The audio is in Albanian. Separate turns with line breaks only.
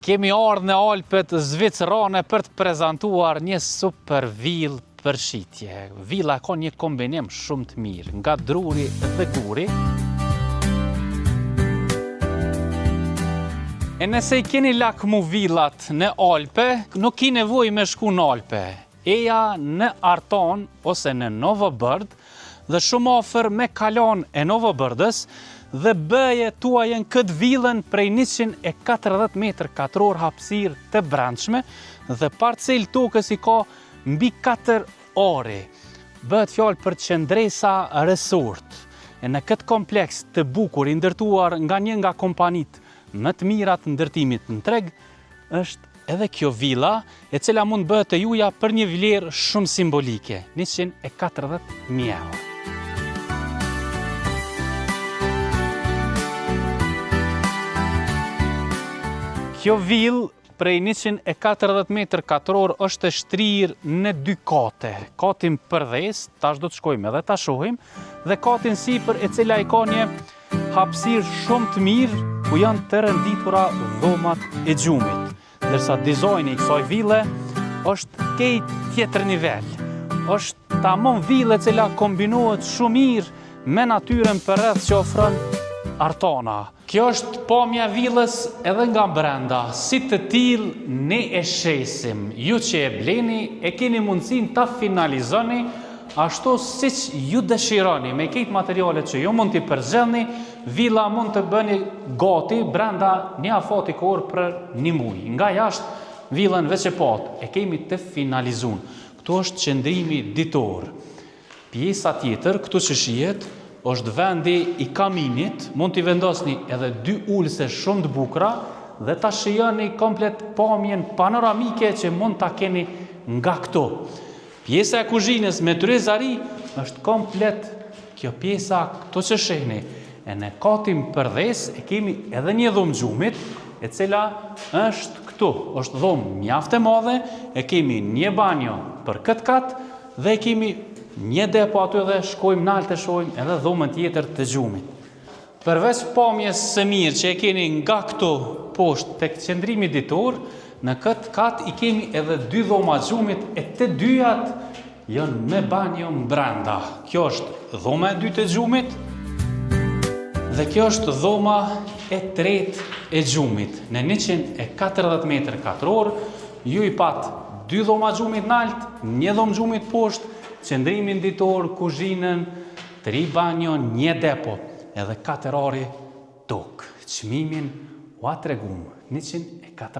Kemi ardhur në Alpet Zvicrane për të prezantuar një super villë për shitje. Villa ka një kombinim shumë të mirë, nga druri dhe guri. E nëse I keni lakmu villat në Alpe, nuk ki nevojë me shku në Alpe. Eja në Arton ose në Novobërd dhe shumë afër me kalon e Novobërdës dhe bëje tuajën këtë villën prej 140 m2 hapësirë të brendshme dhe parcel tokës I ka mbi 4 are. Bëhet fjalë për qendresa resort. E në këtë kompleks të bukur I ndërtuar nga një nga kompanitë më të mira të ndërtimit në treg, është edhe kjo villa, e cila mund bëhet të juja për një vlerë shumë simbolike, 140.000 euro. Kjo villë prej 140 m2 është e shtrirë në 2 kate. Katin përdes, tash do të shkojmë edhe ta shohim, dhe katin sipër e cila I ka një hapësirë shumë të mirë ku janë të renditura dhomat e gjumit. Ndërsa dizajni I kësaj ville është kejt tjetër nivel. Është tamam villë e cila kombinohet shumë mirë me natyrën përreth që ofron Artona. Kjo është pamja villës edhe nga brenda. Si të tillë ne e shesim. Ju që e bleni e keni mundësinë ta finalizoni ashtu siç ju dëshironi. Me këtë materialet që ju mund t'i përzgjedhni, villa mund të bëni gati brenda një afati kohë për 1 muaj. Nga jashtë villën veç e pat e kemi të finalizuar. Këtu është qëndrimi ditor. Pjesa tjetër, këtu që shihet, është vendi I kaminit, mund t'i vendosni edhe 2 ulëse shumë të bukura dhe ta shijoni komplet pamjen panoramike që mund ta keni nga këto. Pjesa e kuzhinës me tryezari është komplet kjo pjesa këto që shihni. E në katin përdes e kemi edhe një dhomë gjumit, e cila është këtu. Është dhomë mjaft e madhe, e kemi një banjo për këtë kat dhe e kemi një depo aty dhe shkojmë nalë të shojmë edhe dhomën tjetër të gjumit. Përveç pamjes së mirë që e keni nga këto poshtë tek qendrimi ditor, në këtë kat I kemi edhe 2 dhoma gjumit e të dyjat janë me banjo brenda. Kjo është dhoma e dytë e gjumit dhe kjo është dhoma e tretë e gjumit. Në 140 m2 ju I pat 2 dhoma gjumit nalt, 1 dhomë gjumit poshtë, qendrimin ditor, kuzhinën, 3 banjo, 1 depo, edhe 4 are tokë. Çmimin u a tregum 140